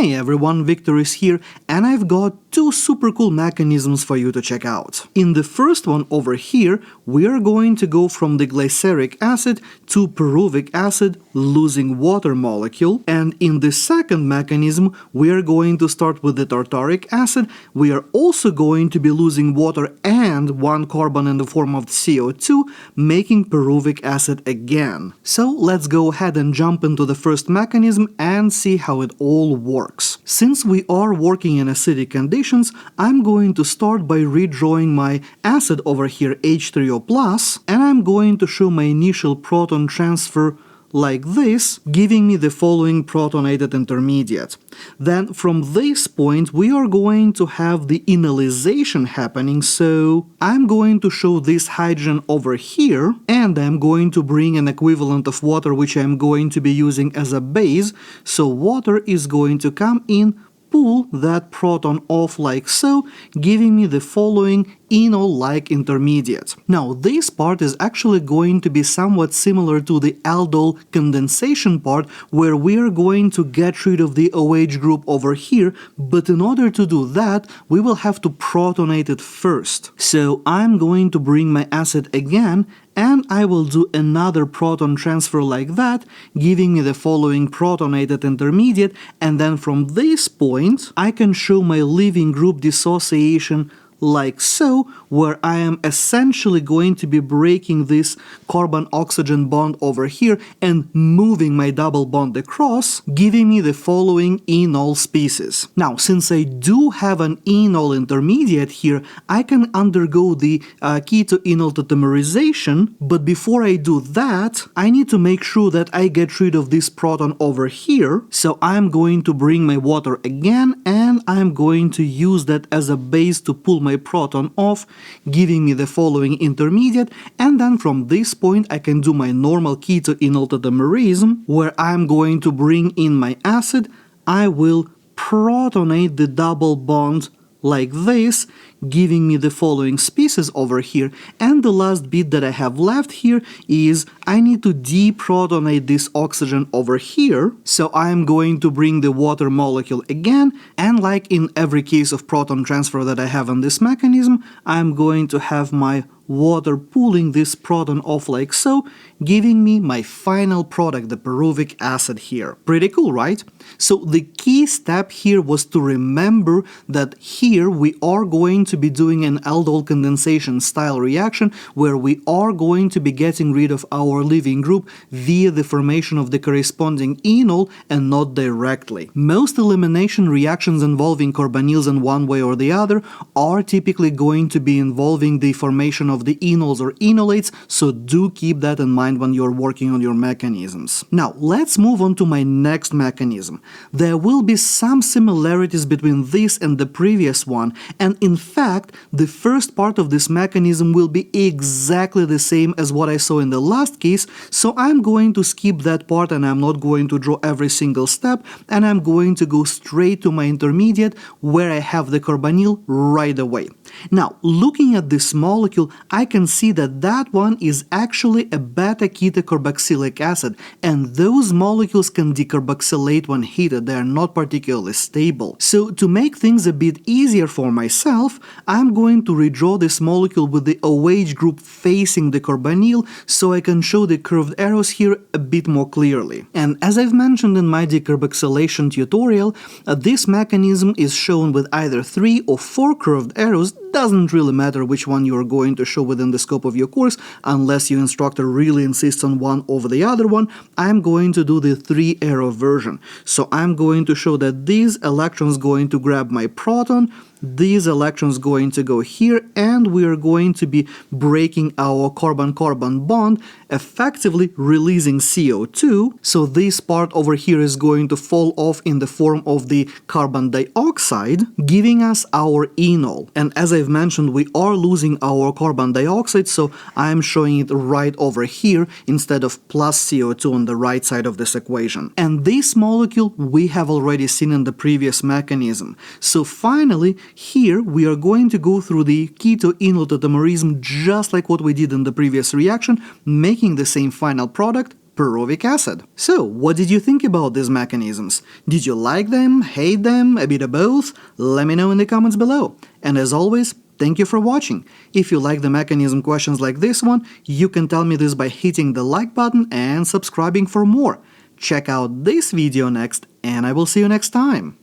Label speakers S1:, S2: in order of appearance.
S1: Hey everyone, Victor is here, and I've got two super cool mechanisms for you to check out. In the first one over here, we are going to go from the glyceric acid to pyruvic acid, losing water molecule, and in the second mechanism, we are going to start with the tartaric acid. We are also going to be losing water and one carbon in the form of CO2, making pyruvic acid again. So let's go ahead and jump into the first mechanism and see how it all works. Since we are working in acidic conditions, I'm going to start by redrawing my acid over here, H3O+, and I'm going to show my initial proton transfer like this, giving me the following protonated intermediate. Then from this point we are going to have the enolization happening, so I'm going to show this hydrogen over here, and I'm going to bring an equivalent of water which I'm going to be using as a base, so water is going to come in, pull that proton off like so, giving me the following enol-like intermediate. Now this part is actually going to be somewhat similar to the aldol condensation part, where we are going to get rid of the OH group over here, but in order to do that we will have to protonate it first. So I'm going to bring my acid again, and I will do another proton transfer like that, giving me the following protonated intermediate, and then from this point I can show my leaving group dissociation like so, where I am essentially going to be breaking this carbon-oxygen bond over here and moving my double bond across, giving me the following enol species. Now, since I do have an enol intermediate here, I can undergo the keto-enol tautomerization, but before I do that, I need to make sure that I get rid of this proton over here, so I'm going to bring my water again, and I'm going to use that as a base to pull my proton off, giving me the following intermediate, and then from this point I can do my normal keto-enol tautomerism, where I'm going to bring in my acid. I will protonate the double bond like this, giving me the following species over here, and the last bit that I have left here is I need to deprotonate this oxygen over here, so I'm going to bring the water molecule again, and like in every case of proton transfer that I have on this mechanism, I'm going to have my water pulling this proton off like so, giving me my final product, the pyruvic acid here. Pretty cool, right? So the key step here was to remember that here we are going to be doing an aldol condensation style reaction, where we are going to be getting rid of our leaving group via the formation of the corresponding enol and not directly. Most elimination reactions involving carbonyls in one way or the other are typically going to be involving the formation of the enols or enolates, so do keep that in mind when you're working on your mechanisms. Now let's move on to my next mechanism. There will be some similarities between this and the previous one, and in fact the first part of this mechanism will be exactly the same as what I saw in the last case, so I'm going to skip that part and I'm not going to draw every single step, and I'm going to go straight to my intermediate where I have the carbonyl right away. Now, looking at this molecule, I can see that that one is actually a beta-keto-carboxylic acid, and those molecules can decarboxylate when heated. They are not particularly stable. So to make things a bit easier for myself, I'm going to redraw this molecule with the OH group facing the carbonyl, so I can show the curved arrows here a bit more clearly. And as I've mentioned in my decarboxylation tutorial, this mechanism is shown with either 3 or 4 curved arrows. Doesn't really matter which one you're going to show within the scope of your course, unless your instructor really insists on one over the other one. I'm going to do the 3-arrow version. So I'm going to show that these electrons going to grab my proton, these electrons going to go here, and we are going to be breaking our carbon-carbon bond, effectively releasing CO2. So this part over here is going to fall off in the form of the carbon dioxide, giving us our enol. And as I've mentioned, we are losing our carbon dioxide, so I'm showing it right over here instead of plus CO2 on the right side of this equation. And this molecule we have already seen in the previous mechanism. So finally, here we are going to go through the keto-enol tautomerism just like what we did in the previous reaction, making the same final product, pyruvic acid. So, what did you think about these mechanisms? Did you like them, hate them, a bit of both? Let me know in the comments below. And as always, thank you for watching. If you like the mechanism questions like this one, you can tell me this by hitting the like button and subscribing for more. Check out this video next, and I will see you next time.